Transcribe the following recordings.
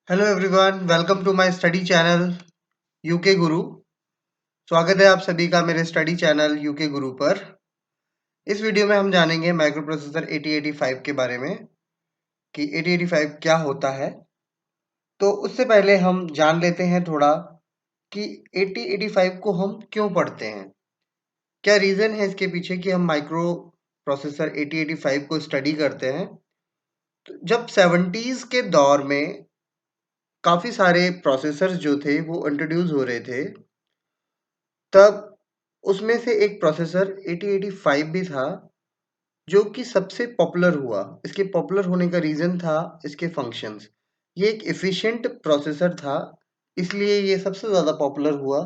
Hello everyone, welcome to my study channel UK Guru. स्वागत है आप सभी का मेरे स्टडी चैनल यूके गुरु पर। इस वीडियो में हम जानेंगे माइक्रो प्रोसेसर 8085 के बारे में कि 8085 क्या होता है। तो उससे पहले हम जान लेते हैं थोड़ा कि 8085 को हम क्यों पढ़ते हैं, क्या रीज़न है इसके पीछे कि हम माइक्रो प्रोसेसर 8085 को स्टडी करते हैं। तो जब 70s के दौर में काफ़ी सारे प्रोसेसर्स जो थे वो इंट्रोड्यूस हो रहे थे, तब उसमें से एक प्रोसेसर 8085 भी था जो कि सबसे पॉपुलर हुआ। इसके पॉपुलर होने का रीज़न था इसके फंक्शंस। ये एक एफिशिएंट प्रोसेसर था, इसलिए ये सबसे ज़्यादा पॉपुलर हुआ।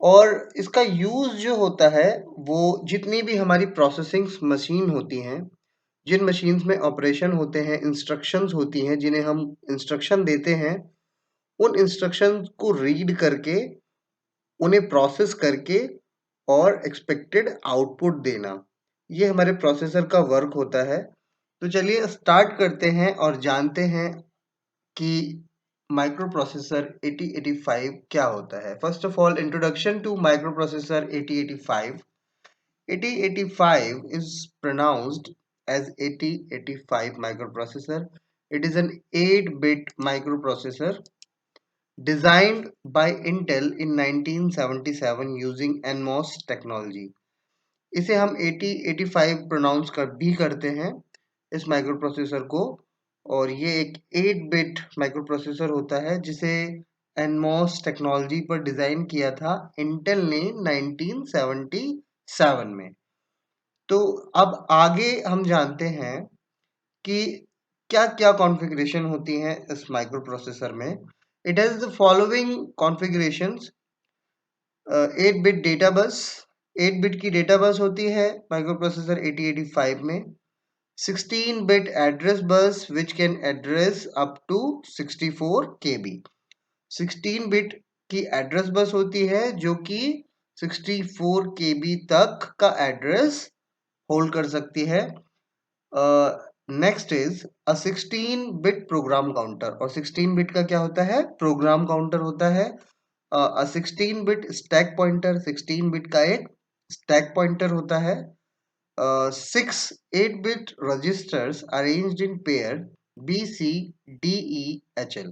और इसका यूज़ जो होता है वो जितनी भी हमारी प्रोसेसिंग मशीन होती हैं, जिन मशीन्स में ऑपरेशन होते हैं, इंस्ट्रक्शंस होती हैं जिन्हें हम इंस्ट्रक्शन देते हैं, उन इंस्ट्रक्शंस को रीड करके, उन्हें प्रोसेस करके और एक्सपेक्टेड आउटपुट देना, ये हमारे प्रोसेसर का वर्क होता है। तो चलिए स्टार्ट करते हैं और जानते हैं कि माइक्रो प्रोसेसर 8085 क्या होता है। First of all, introduction to microprocessor 8085। 8085 is pronounced as 8085 microprocessor. It is an 8-bit microprocessor designed by Intel in 1977 using NMOS technology. इसे हम 8085 प्रोनाउंस भी करते हैं इस माइक्रो प्रोसेसर को। और ये एक 8 बिट माइक्रो प्रोसेसर होता है जिसे एनमॉस टेक्नोलॉजी पर डिज़ाइन किया था इंटेल ने 1977 में। तो अब आगे हम जानते हैं कि क्या क्या कॉन्फ़िगरेशन होती हैं इस माइक्रो प्रोसेसर में। It has the following configurations. 8 bit data bus, 8 bit की डेटा बस होती है माइक्रो प्रोसेसर 8085 में। 16 bit address bus which can address up to 64 KB। 16 bit की एड्रेस बस होती है जो कि 64 KB तक का एड्रेस होल्ड कर सकती है। Next is a 16 bit program counter. और 16 बिट का क्या होता है? प्रोग्राम काउंटर होता है। अ 16 बिट स्टैक पॉइंटर, 16 बिट का एक स्टैक पॉइंटर होता है। 6 8-bit registers arranged in pair B, C, D, E, H, L।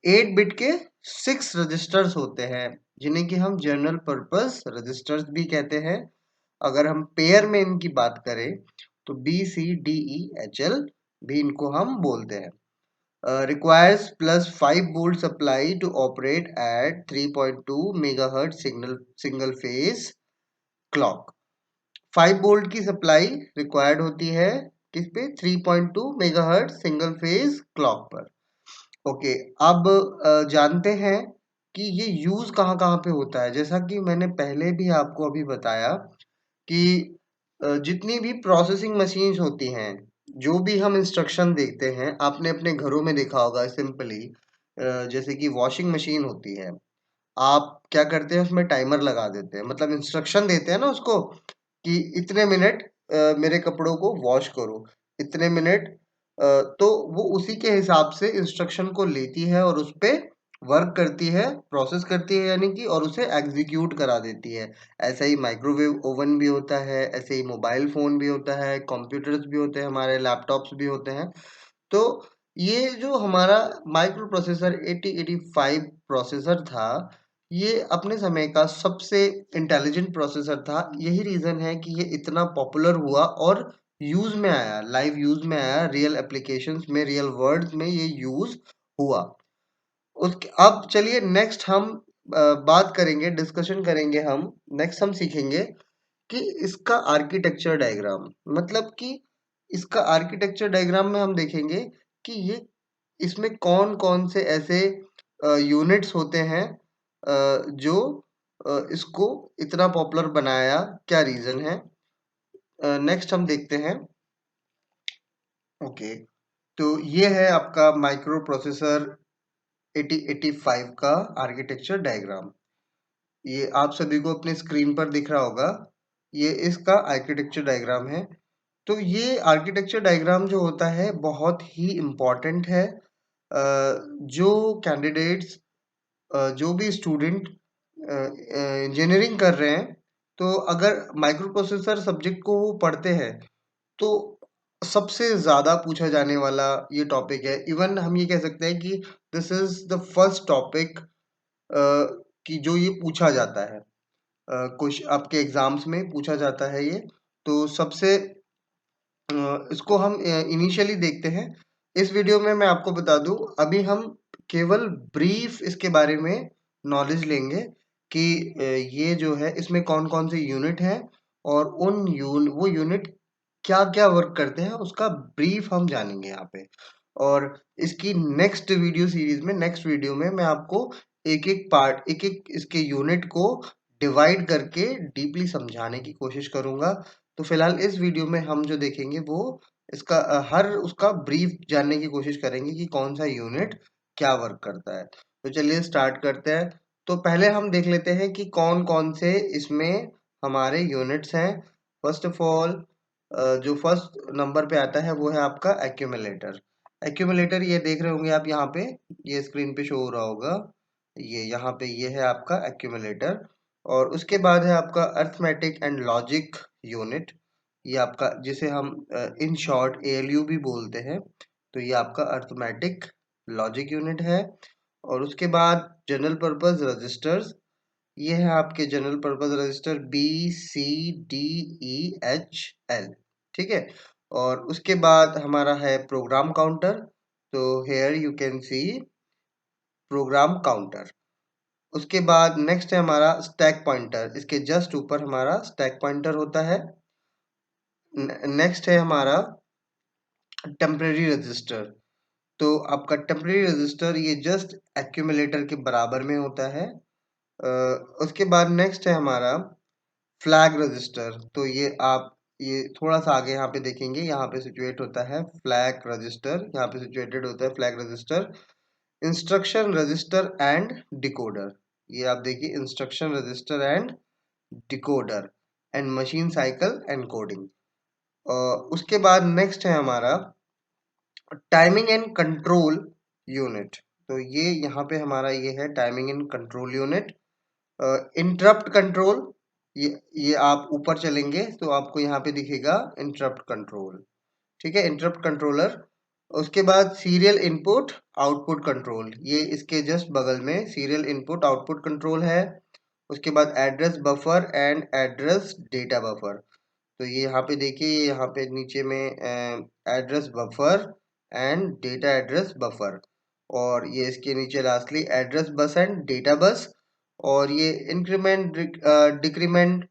8 bit के 6 रजिस्टर्स होते हैं जिन्हें कि हम जनरल पर्पस रजिस्टर्स भी कहते हैं। अगर हम पेयर में इनकी बात करें तो B, C, D, E, H, L भी इनको हम बोलते हैं। Requires plus 5 volt supply to operate at 3.2 megahertz single phase clock। 5 volt की सप्लाई रिक्वायर्ड होती है किस पे? 3.2 मेगाहर्ट्ज सिंगल फेज क्लॉक पर। ओके, अब जानते हैं कि ये यूज कहाँ कहाँ पे होता है। जैसा कि मैंने पहले भी आपको अभी बताया कि जितनी भी प्रोसेसिंग मशीन्स होती हैं, जो भी हम इंस्ट्रक्शन देखते हैं, आपने अपने घरों में देखा होगा सिंपली। जैसे कि वॉशिंग मशीन होती है, आप क्या करते हैं उसमें टाइमर लगा देते हैं, मतलब इंस्ट्रक्शन देते हैं ना उसको कि इतने मिनट मेरे कपड़ों को वॉश करो, इतने मिनट। तो वो उसी के हिसाब से इंस्ट्रक्शन को लेती है और उस पे वर्क करती है, प्रोसेस करती है यानी कि, और उसे एग्जीक्यूट करा देती है। ऐसा ही माइक्रोवेव ओवन भी होता है, ऐसे ही मोबाइल फ़ोन भी होता है, कंप्यूटर्स भी होते हैं, हमारे लैपटॉप्स भी होते हैं। तो ये जो हमारा माइक्रो प्रोसेसर 8085 प्रोसेसर था, ये अपने समय का सबसे इंटेलिजेंट प्रोसेसर था। यही रीज़न है कि ये इतना पॉपुलर हुआ और यूज़ में आया, लाइव यूज़ में आया, रियल एप्लीकेशंस में, रियल वर्ल्ड में ये यूज़ हुआ। उसके अब चलिए नेक्स्ट हम बात करेंगे, डिस्कशन करेंगे हम। नेक्स्ट हम सीखेंगे कि इसका आर्किटेक्चर डायग्राम, मतलब कि इसका आर्किटेक्चर डायग्राम में हम देखेंगे कि ये इसमें कौन-कौन से ऐसे यूनिट्स होते हैं जो इसको इतना पॉपुलर बनाया, क्या रीज़न है। नेक्स्ट हम देखते हैं। ओके, तो ये है आपका माइक्रो प्रोसेसर 8085 का आर्किटेक्चर डायग्राम। ये आप सभी को अपने स्क्रीन पर दिख रहा होगा, ये इसका आर्किटेक्चर डायग्राम है। तो ये आर्किटेक्चर डायग्राम जो होता है बहुत ही इम्पोर्टेंट है जो कैंडिडेट्स जो भी स्टूडेंट इंजीनियरिंग कर रहे हैं, तो अगर माइक्रो प्रोसेसर सब्जेक्ट को वो पढ़ते हैं, तो सबसे ज़्यादा पूछा जाने वाला ये टॉपिक है। इवन हम ये कह सकते हैं कि this is the first topic कि जो ये पूछा जाता है। कुछ आपके एग्ज़ाम्स में पूछा जाता है ये। तो सबसे इसको हम इनिशियली देखते हैं। इस वीडियो में मैं आपको बता दूं, अभी हम केवल ब्रीफ इसके बारे में नॉलेज लेंगे कि ये जो है इसमें कौन कौन से यूनिट हैं और वो यूनिट क्या क्या वर्क करते हैं, उसका ब्रीफ हम जानेंगे यहाँ पे। और इसकी नेक्स्ट वीडियो में मैं आपको एक एक इसके यूनिट को डिवाइड करके डीपली समझाने की कोशिश करूंगा। तो फिलहाल इस वीडियो में हम जो देखेंगे वो इसका हर उसका ब्रीफ जानने की कोशिश करेंगे कि कौन सा यूनिट क्या वर्क करता है। तो चलिए स्टार्ट करते हैं। तो पहले हम देख लेते हैं कि कौन कौन से इसमें हमारे यूनिट्स हैं। फर्स्ट ऑफ ऑल जो फर्स्ट नंबर पे आता है वो है आपका एक्यूमुलेटर। एक्यूमुलेटर ये देख रहे होंगे आप यहाँ पे, ये स्क्रीन पे शो हो रहा होगा। ये यहाँ पे ये है आपका एक्यूमुलेटर। और उसके बाद है आपका अर्थमेटिक एंड लॉजिक यूनिट। ये आपका जिसे हम इन शॉर्ट एएलयू भी बोलते हैं। तो ये आपका अर्थमेटिक लॉजिक यूनिट है। और उसके बाद जनरल पर्पस रजिस्टर्स। ये है आपके general purpose register B C D E H L. ठीक है। और उसके बाद हमारा है प्रोग्राम काउंटर। तो here you can see program counter. उसके बाद नेक्स्ट है हमारा स्टैक पॉइंटर। इसके जस्ट ऊपर हमारा स्टैक पॉइंटर होता है। नेक्स्ट है हमारा टेम्परेरी रजिस्टर। तो आपका टेम्परेरी रजिस्टर ये जस्ट एक्यूमुलेटर के बराबर में होता है। उसके बाद नेक्स्ट है हमारा फ्लैग रजिस्टर। तो ये थोड़ा सा आगे यहाँ पे देखेंगे, यहाँ पे सिचुएट होता है फ्लैग रजिस्टर। यहाँ पे सिचुएटेड होता है flag register. Instruction register and decoder. ये आप देखिए, instruction register and decoder and machine cycle and coding. उसके बाद नेक्स्ट है हमारा टाइमिंग एंड कंट्रोल यूनिट। तो ये यहाँ पे हमारा ये है timing and control unit. Interrupt control, ये आप ऊपर चलेंगे तो आपको यहाँ पे दिखेगा इंटरप्ट कंट्रोल। ठीक है, इंटरप्ट कंट्रोलर। उसके बाद सीरियल इनपुट आउटपुट कंट्रोल, ये इसके जस्ट बगल में सीरियल इनपुट आउटपुट कंट्रोल है। उसके बाद address buffer and address data buffer. तो ये यहाँ पे देखिए, यहाँ पे नीचे में address buffer and data address buffer. और ये इसके नीचे lastly address bus and data बस। और ये इंक्रीमेंट डिक्रीमेंट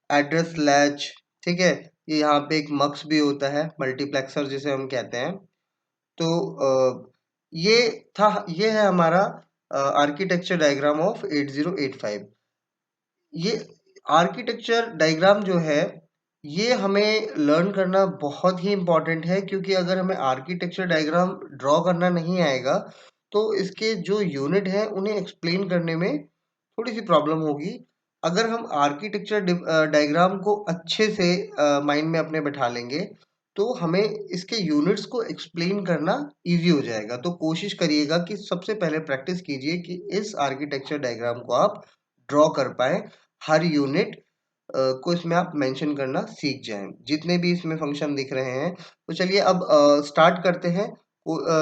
एड्रेस लैच। ठीक है। ये यहाँ पे एक मक्स भी होता है, मल्टीप्लेक्सर जिसे हम कहते हैं। तो ये ये है हमारा आर्किटेक्चर डायग्राम ऑफ 8085। ये आर्किटेक्चर डायग्राम जो है, ये हमें लर्न करना बहुत ही इम्पोर्टेंट है, क्योंकि अगर हमें आर्किटेक्चर डायग्राम ड्रॉ करना नहीं आएगा तो इसके जो यूनिट हैं उन्हें एक्सप्लेन करने में थोड़ी सी प्रॉब्लम होगी। अगर हम आर्किटेक्चर डायग्राम को अच्छे से माइंड में अपने बैठा लेंगे तो हमें इसके यूनिट्स को एक्सप्लेन करना इजी हो जाएगा। तो कोशिश करिएगा कि सबसे पहले प्रैक्टिस कीजिए कि इस आर्किटेक्चर डायग्राम को आप ड्रॉ कर पाए, हर यूनिट को इसमें आप मेंशन करना सीख जाएं, जितने भी इसमें फंक्शन दिख रहे हैं। तो चलिए अब स्टार्ट करते हैं।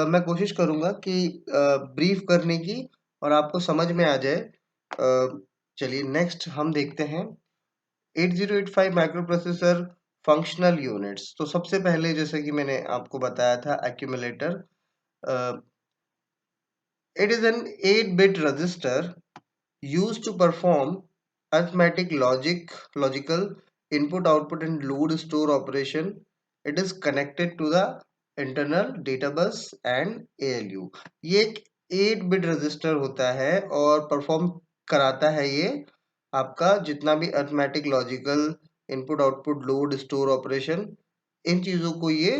मैं कोशिश करूंगा कि ब्रीफ करने की और आपको समझ में आ जाए। चलिए नेक्स्ट हम देखते हैं 8085 माइक्रो प्रोसेसर फंक्शनल यूनिट्स। तो सबसे पहले जैसे कि मैंने आपको बताया था accumulator, it is an 8 bit register used to perform arithmetic logical input output and load store operation. It is connected to the internal data bus and ALU. ये एक 8 बिट रजिस्टर होता है और परफॉर्म कराता है ये आपका जितना भी arithmetic logical input output load store operation, इन चीज़ों को ये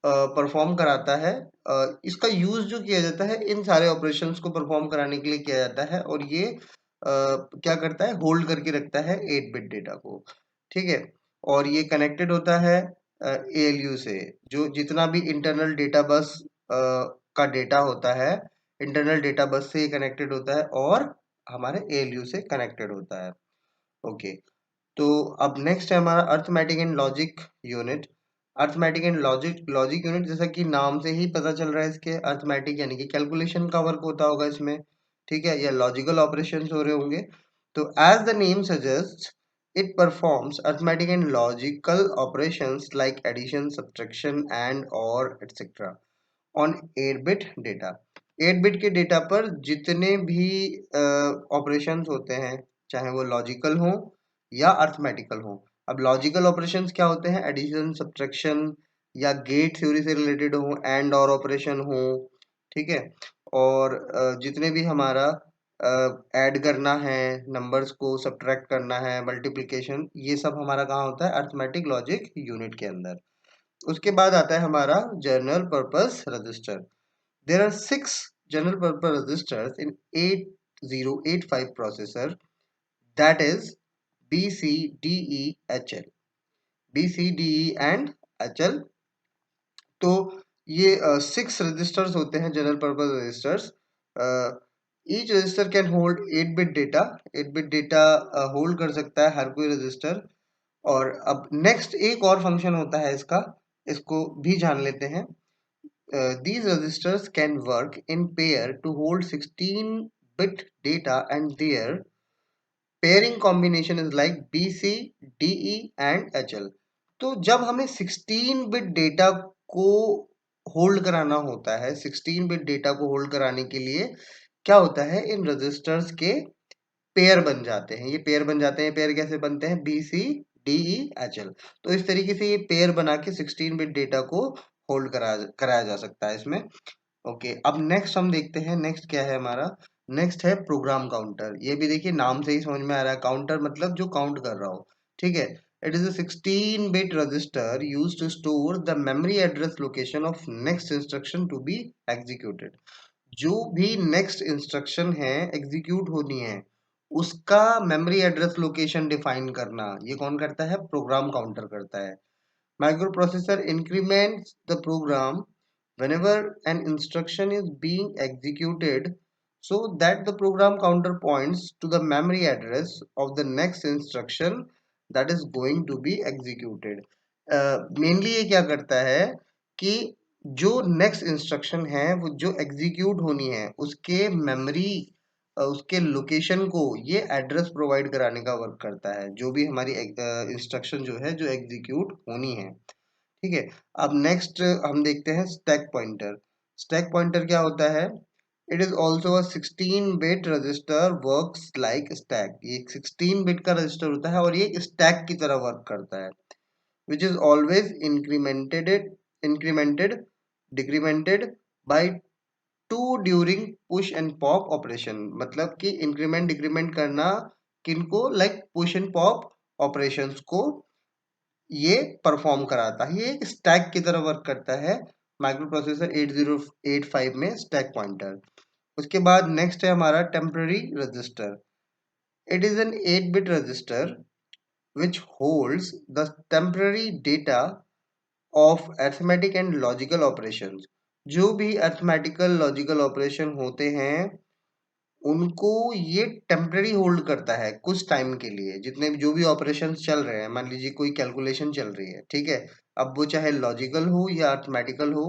परफॉर्म कराता है। इसका यूज जो किया जाता है इन सारे ऑपरेशंस को परफॉर्म कराने के लिए किया जाता है। और ये क्या करता है, होल्ड करके रखता है 8 बिट डेटा को। ठीक है। और ये कनेक्टेड होता है एएलयू से, जो जितना भी इंटरनल डेटा बस का डेटा होता है, इंटरनल डेटा बस से कनेक्टेड होता है और हमारे ALU से कनेक्टेड होता है। ओके, तो अब नेक्स्ट है हमारा arithmetic and logic unit. Arithmetic and logic unit, जैसा कि नाम से ही पता चल रहा है, इसके अर्थमेटिक यानी कि कैलकुलेशन का वर्क होता होगा इसमें, ठीक है, या लॉजिकल ऑपरेशंस हो रहे होंगे। तो as the name suggest, it performs arithmetic and logical operations like addition, subtraction and or etc. on 8-bit data। 8-bit के डेटा पर जितने भी ऑपरेशंस होते हैं, चाहे वो लॉजिकल हो या अर्थमेटिकल हो। अब लॉजिकल ऑपरेशंस क्या होते हैं? एडिशन, सब्ट्रैक्शन या गेट थ्योरी से रिलेटेड हो, एंड और ऑपरेशन हो, ठीक है। और जितने भी हमारा ऐड करना है, नंबर्स को सब्ट्रैक्ट करना है, मल्टीप्लिकेशन, ये सब हमारा कहाँ होता है? अर्थमेटिक लॉजिक यूनिट के अंदर। उसके बाद आता है हमारा general purpose register. There are 6 general purpose registers in 8085 processor, that is BCDEHL, BCDE and HL। तो ये 6 रजिस्टर्स होते हैं, general purpose registers. Each register can hold 8-bit data. 8-bit data hold कर सकता है हर कोई रजिस्टर। और अब नेक्स्ट एक और फंक्शन होता है इसका, इसको भी जान लेते हैं। These registers can work in pair to hold 16-bit data and their pairing combination is like BC, DE and HL। तो जब हमें 16-bit डेटा को होल्ड कराना होता है, 16-bit डेटा को होल्ड कराने के लिए क्या होता है? इन रजिस्टर्स के पेयर बन जाते हैं। ये पेयर बन जाते हैं, पेयर कैसे बनते हैं? BCDEHL। तो इस तरीके से ये पेयर बना के 16-bit डेटा को होल्ड कराया जा सकता है इसमें। ओके, अब नेक्स्ट हम देखते हैं, नेक्स्ट क्या है हमारा? नेक्स्ट है प्रोग्राम काउंटर। ये भी देखिए नाम से ही समझ में आ रहा है, काउंटर मतलब जो काउंट कर रहा हो, ठीक है। It is a 16-bit register used to store the memory address location of next instruction to be executed। जो भी नेक्स्ट इंस्ट्रक्शन है एग्जीक्यूट होनी है, उसका मेमोरी एड्रेस लोकेशन डिफाइन करना, ये कौन करता है? प्रोग्राम काउंटर करता है। Microprocessor increments the program whenever an instruction is being executed so that the program counter points to the memory address of the next instruction that is going to be executed। Mainly ये क्या करता है कि जो next instruction है वो जो execute होनी है उसके मेमोरी, उसके लोकेशन को ये एड्रेस प्रोवाइड कराने का वर्क करता है, जो भी हमारी इंस्ट्रक्शन जो है जो एग्जीक्यूट होनी है, ठीक है। अब नेक्स्ट हम देखते हैं स्टैक पॉइंटर। स्टैक पॉइंटर क्या होता है? It is also a 16-bit register, works like stack. ये 16-bit का रजिस्टर होता है और ये स्टैक की तरह वर्क करता है, which is always incremented decremented by 2 during push and pop operation. मतलब कि इंक्रीमेंट डिक्रीमेंट करना किनको? Like push and pop operations को ये परफॉर्म कराता है, ये एक स्टैक की तरह वर्क करता है माइक्रोप्रोसेसर 8085 में स्टैक पॉइंटर। उसके बाद नेक्स्ट है हमारा temporary register. It is an 8-bit register which holds the temporary data of arithmetic and logical operations। जो भी अर्थमेटिकल लॉजिकल ऑपरेशन होते हैं उनको ये टेम्पररी होल्ड करता है कुछ टाइम के लिए। जितने भी जो भी ऑपरेशंस चल रहे हैं, मान लीजिए कोई कैलकुलेशन चल रही है, ठीक है, अब वो चाहे लॉजिकल हो या अर्थमेटिकल हो,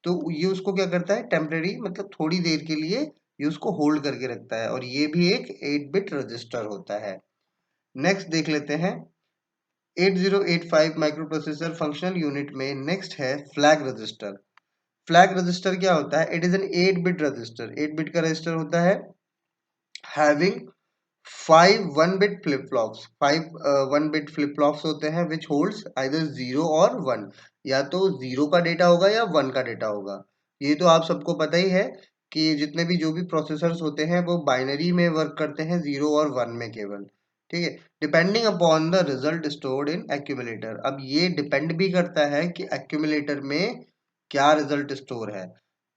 तो ये उसको क्या करता है? टेम्पररी मतलब थोड़ी देर के लिए ये उसको होल्ड करके रखता है, और ये भी एक 8-bit रजिस्टर होता है। नेक्स्ट देख लेते हैं 8085 माइक्रोप्रोसेसर फंक्शनल यूनिट में नेक्स्ट है फ्लैग रजिस्टर। फ्लैग रजिस्टर क्या होता है? It is an 8-bit register. 8-bit का रजिस्टर होता है having 5 1-bit flip flops। 5 1-bit flip flops होते हैं which holds either 0 और 1। या तो 0 का डेटा होगा या 1 का डेटा होगा। ये तो आप सबको पता ही है कि जितने भी जो भी प्रोसेसर्स होते हैं वो बाइनरी में वर्क करते हैं, 0 और 1 में केवल, ठीक है। Depending upon the result stored in accumulator. अब ये डिपेंड भी करता है कि एक्यूमुलेटर में क्या रिजल्ट स्टोर है।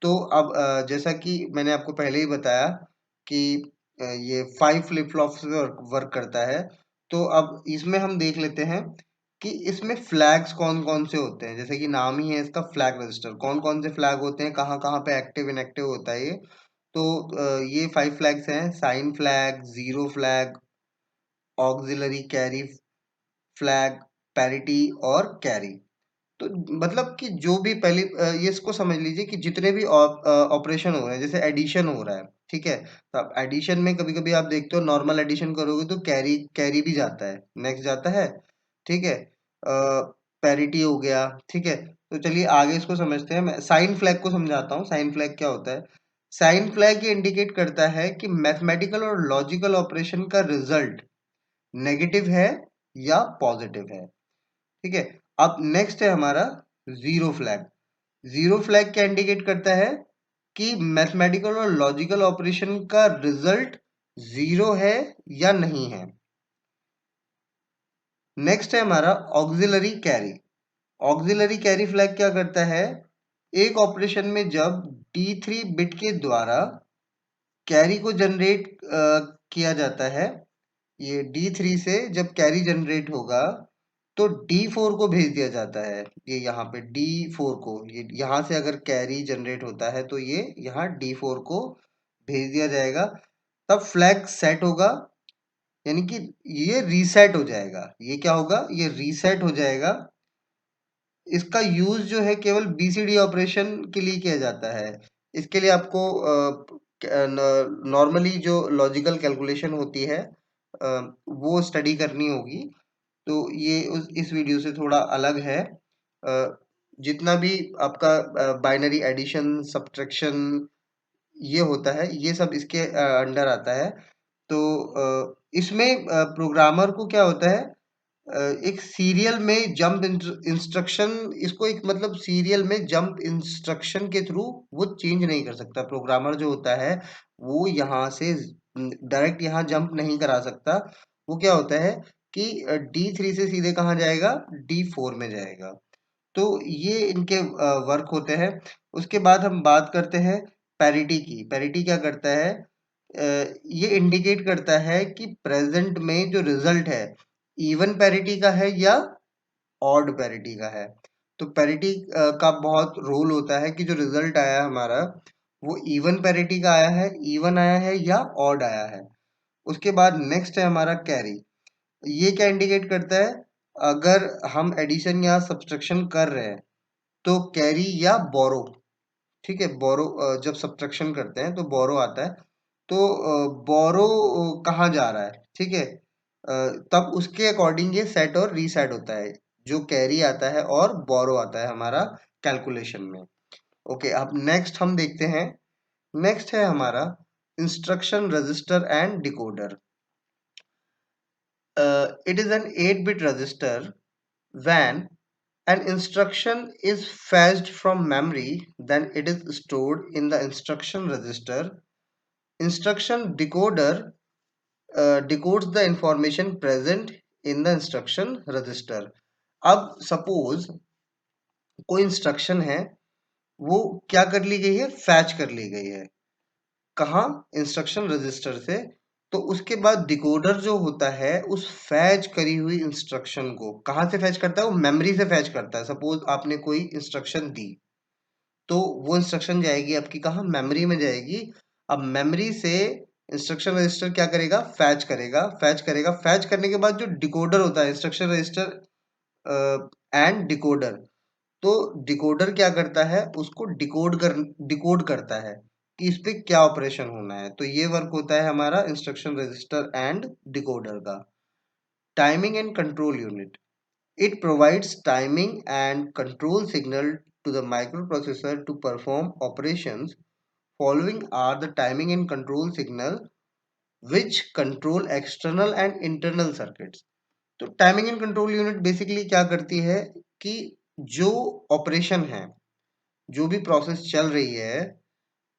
तो अब जैसा कि मैंने आपको पहले ही बताया कि ये 5 फ्लिप फ्लॉप से वर्क करता है। तो अब इसमें हम देख लेते हैं कि इसमें फ्लैग्स कौन कौन से होते हैं। जैसे कि नाम ही है इसका फ्लैग रजिस्टर, कौन कौन से फ्लैग होते हैं, कहाँ कहाँ पे एक्टिव इनएक्टिव होता है ये। तो ये 5 फ्लैग्स हैं: sign flag, zero flag, auxiliary carry flag, parity और कैरी। तो मतलब कि जो भी पहले ये इसको समझ लीजिए कि जितने भी ऑपरेशन हो रहे हैं, जैसे एडिशन हो रहा है, ठीक है, तो अब एडिशन में कभी कभी आप देखते हो नॉर्मल एडिशन करोगे तो कैरी कैरी भी जाता है, नेक्स्ट जाता है, ठीक है। पैरिटी हो गया, ठीक है। तो चलिए आगे इसको समझते हैं। मैं साइन फ्लैग को समझाता हूँ। साइन फ्लैग क्या होता है? साइन फ्लैग ये इंडिकेट करता है कि मैथमेटिकल और लॉजिकल ऑपरेशन का रिजल्ट नेगेटिव है या पॉजिटिव है, ठीक है। अब नेक्स्ट है हमारा जीरो फ्लैग। जीरो फ्लैग क्या इंडिकेट करता है कि मैथमेटिकल और लॉजिकल ऑपरेशन का रिजल्ट जीरो है या नहीं है। नेक्स्ट है हमारा auxiliary carry. Auxiliary carry flag क्या करता है? एक ऑपरेशन में जब D3 बिट के द्वारा कैरी को जनरेट किया जाता है, ये D3 से जब कैरी जनरेट होगा तो D4 को भेज दिया जाता है। ये यहाँ पे D4 को, ये यहाँ से अगर कैरी जनरेट होता है तो ये यहाँ D4 को भेज दिया जाएगा। तब फ्लैग सेट होगा, यानी कि ये रीसेट हो जाएगा। ये क्या होगा? ये रीसेट हो जाएगा। इसका यूज जो है केवल बीसीडी ऑपरेशन के लिए किया जाता है। इसके लिए आपको नॉर्मली जो लॉजिकल कैलकुलेशन होती है वो स्टडी करनी होगी। तो ये इस वीडियो से थोड़ा अलग है। जितना भी आपका बाइनरी एडिशन सब्ट्रैक्शन ये होता है, ये सब इसके अंडर आता है। तो इसमें प्रोग्रामर को क्या होता है, एक सीरियल में जंप इंस्ट्रक्शन, इसको एक मतलब सीरियल में जंप इंस्ट्रक्शन के थ्रू वो चेंज नहीं कर सकता। प्रोग्रामर जो होता है वो यहाँ से डायरेक्ट यहाँ जंप नहीं करा सकता। वो क्या होता है कि D3 से सीधे कहाँ जाएगा? D4 में जाएगा। तो ये इनके वर्क होते हैं। उसके बाद हम बात करते हैं पैरिटी की। पैरिटी क्या करता है? ये इंडिकेट करता है कि प्रेजेंट में जो रिजल्ट है इवन पैरिटी का है या ऑड पैरिटी का है। तो पैरिटी का बहुत रोल होता है कि जो रिजल्ट आया है हमारा वो इवन पैरिटी का आया है, इवन आया है या ऑड आया है। उसके बाद नेक्स्ट है हमारा कैरी। ये क्या इंडिकेट करता है? अगर हम एडिशन या सब्ट्रैक्शन कर रहे हैं तो कैरी या बोरो, ठीक है, बोरो जब सब्ट्रैक्शन करते हैं तो बोरो आता है। तो बोरो कहाँ जा रहा है, ठीक है, तब उसके अकॉर्डिंग ये सेट और रीसेट होता है। जो कैरी आता है और बोरो आता है हमारा कैलकुलेशन में। ओके, अब नेक्स्ट हम देखते हैं। नेक्स्ट है हमारा instruction register and decoder. It is an 8-bit register when an instruction is fetched from memory, then it is stored in the instruction register. Instruction decoder decodes the information present in the instruction register. अब suppose कोई instruction है, वो क्या कर ली गई है? Fetch कर ली गई है। कहाँ? इंस्ट्रक्शन रजिस्टर से। तो उसके बाद डिकोडर जो होता है उस फैच करी हुई इंस्ट्रक्शन को कहाँ से फैच करता है? वो मेमोरी से फैच करता है। सपोज आपने कोई इंस्ट्रक्शन दी तो वो इंस्ट्रक्शन जाएगी आपकी कहाँ? मेमोरी में जाएगी। अब मेमोरी से इंस्ट्रक्शन रजिस्टर क्या करेगा? फैच करेगा। फैच करेगा, फैच करने के बाद जो डिकोडर होता है, इंस्ट्रक्शन रजिस्टर एंड डिकोडर, तो डिकोडर क्या करता है? उसको डिकोड करता है कि इस पे क्या ऑपरेशन होना है। तो ये वर्क होता है हमारा इंस्ट्रक्शन रजिस्टर एंड डिकोडर का। Timing and control unit. It provides timing and control signal to the microprocessor to perform operations. Following are the timing and control signal which control external and internal circuits। तो timing and control unit basically क्या करती है कि जो operation है, जो भी process चल रही है,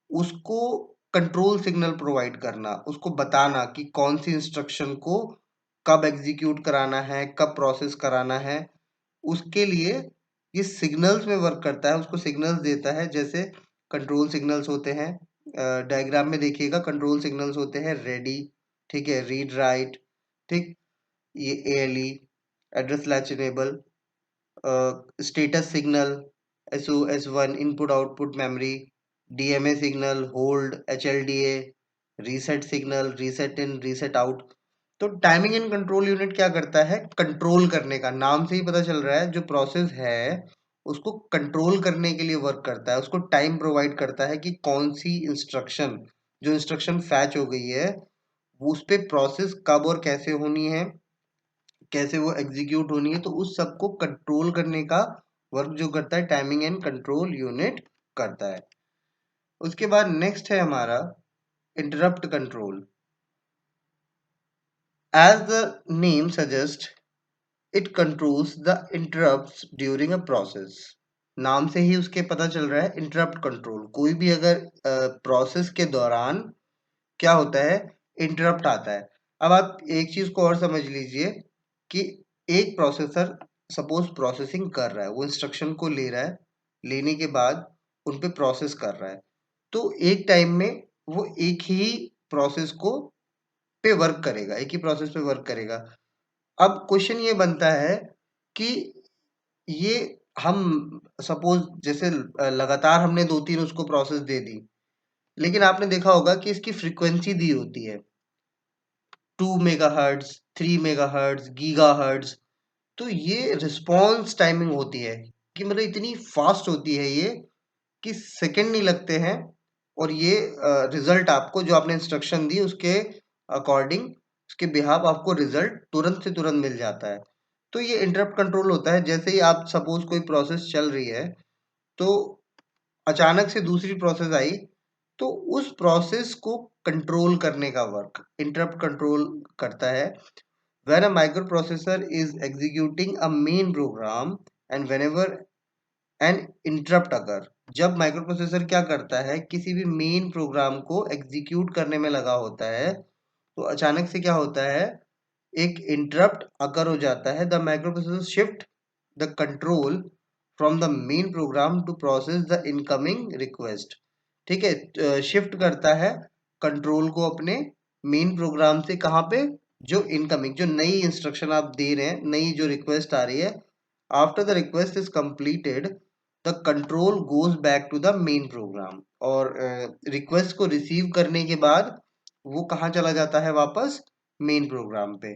उसको कंट्रोल सिग्नल प्रोवाइड करना, उसको बताना कि कौन सी इंस्ट्रक्शन को कब एग्जीक्यूट कराना है, कब प्रोसेस कराना है। उसके लिए ये सिग्नल्स में वर्क करता है, उसको सिग्नल्स देता है। जैसे कंट्रोल सिग्नल्स होते हैं, डायग्राम में देखिएगा, कंट्रोल सिग्नल्स होते हैं रेडी, ठीक है, रीड राइट, ठीक, ये ALE, address latch enable, status signal, SOS1, input output memory, DMA signal, hold, HLDA, reset signal, reset in, reset out. तो टाइमिंग एंड कंट्रोल यूनिट क्या करता है? कंट्रोल करने का, नाम से ही पता चल रहा है, जो प्रोसेस है उसको कंट्रोल करने के लिए वर्क करता है, उसको टाइम प्रोवाइड करता है कि कौन सी इंस्ट्रक्शन, जो इंस्ट्रक्शन फैच हो गई है वो उस पे प्रोसेस कब और कैसे होनी है, कैसे वो एग्जीक्यूट होनी है, तो उस सब को कंट्रोल करने का वर्क जो करता है टाइमिंग एंड कंट्रोल यूनिट करता है। उसके बाद नेक्स्ट है हमारा interrupt control. As the name suggest, it controls the interrupts during a process. नाम से ही उसके पता चल रहा है इंटरप्ट कंट्रोल, कोई भी अगर प्रोसेस के दौरान क्या होता है, इंटरप्ट आता है। अब आप एक चीज को और समझ लीजिए कि एक प्रोसेसर सपोज प्रोसेसिंग कर रहा है, वो इंस्ट्रक्शन को ले रहा है, लेने के बाद उन पे प्रोसेस कर रहा है, तो एक टाइम में वो एक ही प्रोसेस को पे वर्क करेगा, एक ही प्रोसेस पे वर्क करेगा। अब क्वेश्चन ये बनता है कि ये हम सपोज जैसे लगातार हमने 2-3 उसको प्रोसेस दे दी, लेकिन आपने देखा होगा कि इसकी फ्रीक्वेंसी दी होती है 2 मेगाहर्ट्ज, 3 मेगाहर्ट्ज, गीगाहर्ट्ज। तो ये रिस्पॉन्स टाइमिंग होती है कि मतलब इतनी फास्ट होती है ये कि सेकंड नहीं लगते हैं, और ये रिजल्ट आपको जो आपने इंस्ट्रक्शन दी उसके अकॉर्डिंग, उसके बिहाफ आपको रिजल्ट तुरंत से तुरंत मिल जाता है। तो ये इंटरप्ट कंट्रोल होता है। जैसे ही आप सपोज कोई प्रोसेस चल रही है, तो अचानक से दूसरी प्रोसेस आई, तो उस प्रोसेस को कंट्रोल करने का वर्क इंटरप्ट कंट्रोल करता है। When a microprocessor is executing a main program and whenever an interrupt occur, जब माइक्रोप्रोसेसर क्या करता है, किसी भी मेन प्रोग्राम को एग्जीक्यूट करने में लगा होता है, तो अचानक से क्या होता है, एक इंटरप्ट अकर हो जाता है। The microprocessor shift the control from the main program to process the incoming request. ठीक है, शिफ्ट करता है कंट्रोल को अपने मेन प्रोग्राम से, कहाँ पे, जो इनकमिंग, जो नई इंस्ट्रक्शन आप दे रहे हैं, नई जो रिक्वेस्ट आ रही है, after the request is completed the control goes back to the main program. और रिक्वेस्ट को रिसीव करने के बाद वो कहाँ चला जाता है, वापस मेन प्रोग्राम पे।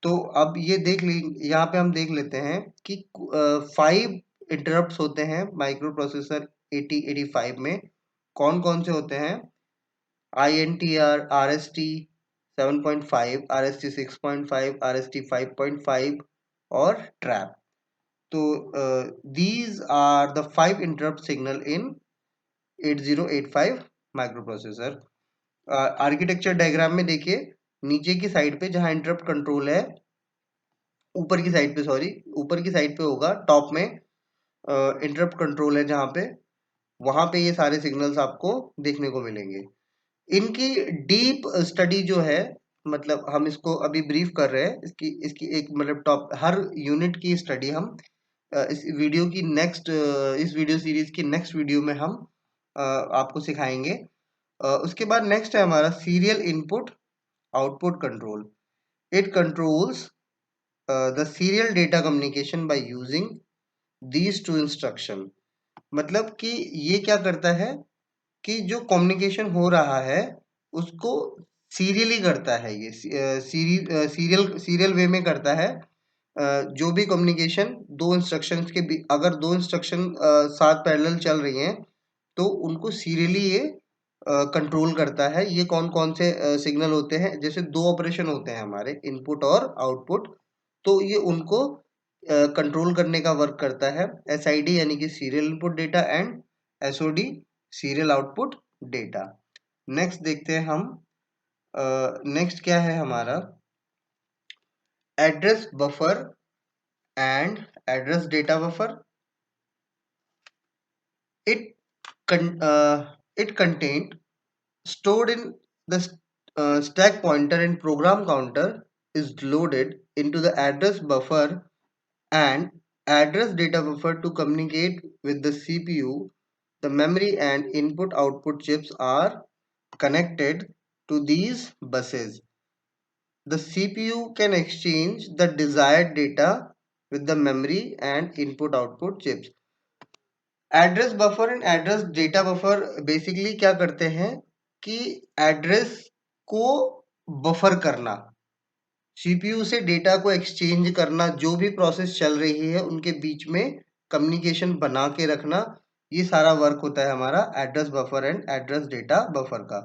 तो अब ये देख ली, यहाँ पे हम देख लेते हैं कि 5 इंटरप्ट्स होते हैं माइक्रो प्रोसेसर 8085 में। कौन कौन से होते हैं? INTR, RST 7.5, RST 6.5, RST 5.5 और ट्रैप। तो these are the 5 interrupt signal in 8085 micro processor. Architecture diagram में देखिए, नीचे की साइड पे जहाँ इंटरप्ट कंट्रोल है, ऊपर की साइड पे, सॉरी, ऊपर की साइड पे होगा, टॉप में इंटरप्ट कंट्रोल है जहाँ पे, वहां पे ये सारे सिग्नल्स आपको देखने को मिलेंगे। इनकी डीप स्टडी जो है, मतलब हम इसको अभी ब्रीफ कर रहे हैं, इसकी इसकी एक मतलब टॉप हर यूनिट की स्टडी हम इस वीडियो की नेक्स्ट, इस वीडियो सीरीज की नेक्स्ट वीडियो में हम आपको सिखाएंगे। उसके बाद नेक्स्ट है हमारा serial input output control. It controls the serial data communication by using these two instruction. मतलब कि ये क्या करता है कि जो कम्युनिकेशन हो रहा है उसको सीरियली करता है, ये सीरियल वे में करता है। जो भी कम्युनिकेशन दो इंस्ट्रक्शंस के अगर दो इंस्ट्रक्शन साथ पैरेलल चल रही हैं, तो उनको सीरियली ये कंट्रोल करता है। ये कौन कौन से सिग्नल होते हैं? जैसे दो ऑपरेशन होते हैं हमारे, इनपुट और आउटपुट, तो ये उनको कंट्रोल करने का वर्क करता है। SID यानी कि serial input data and SOD serial output data. Next देखते हैं हम, नेक्स्ट क्या है हमारा, address buffer and address data buffer. It it content stored in the stack pointer and program counter is loaded into the address buffer and address data buffer to communicate with the CPU. The memory and input output chips are connected to these buses. The CPU can exchange the desired data with the memory and input output chips. Address buffer and address data buffer basically क्या करते हैं कि address को buffer करना, CPU से data को exchange करना, जो भी प्रोसेस चल रही है उनके बीच में कम्युनिकेशन बना के रखना, ये सारा वर्क होता है हमारा address buffer and address data buffer का।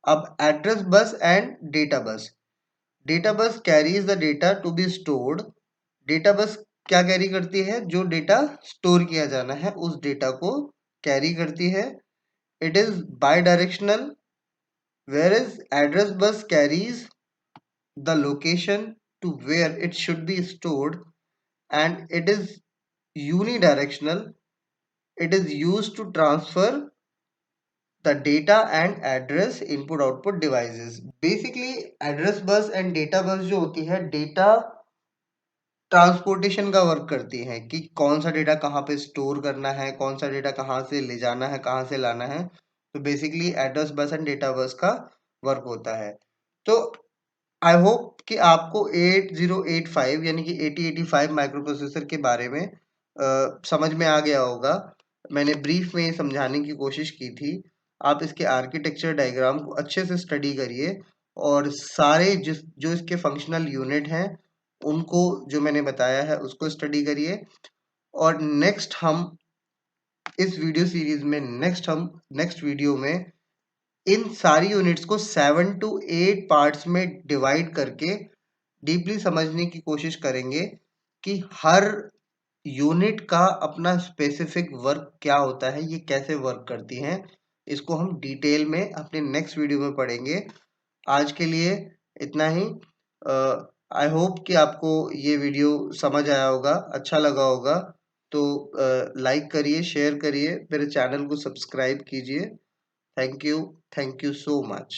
अब address bus and data bus, data bus carries the data to be stored. Data bus क्या कैरी करती है? जो डेटा स्टोर किया जाना है उस डेटा को कैरी करती है। It is bidirectional, where is address bus carries the location to where it should be stored, and it is unidirectional. It is used to transfer the data and address input output devices. Basically address bus and data bus जो होती है data transportation का work करती है कि कौन सा data कहाँ पे स्टोर करना है, कौन सा डेटा कहाँ से ले जाना है, कहाँ से लाना है। तो basically address bus and data बस का वर्क होता है। तो आई होप कि आपको 8085 यानी कि 8085 माइक्रो प्रोसेसर के बारे में समझ में आ गया होगा। मैंने ब्रीफ में समझाने की कोशिश की थी। आप इसके आर्किटेक्चर डायग्राम को अच्छे से स्टडी करिए और सारे जो इसके फंक्शनल यूनिट हैं उनको, जो मैंने बताया है उसको स्टडी करिए। और इस वीडियो सीरीज में नेक्स्ट वीडियो में इन सारी यूनिट्स को 7 to 8 पार्ट्स में डिवाइड करके डीपली समझने की कोशिश करेंगे कि हर यूनिट का अपना स्पेसिफिक वर्क क्या होता है, ये कैसे वर्क करती हैं। इसको हम डिटेल में अपने नेक्स्ट वीडियो में पढ़ेंगे। आज के लिए इतना ही। आई होप कि आपको ये वीडियो समझ आया होगा, अच्छा लगा होगा। तो लाइक करिए, शेयर करिए, मेरे चैनल को सब्सक्राइब कीजिए। Thank you so much.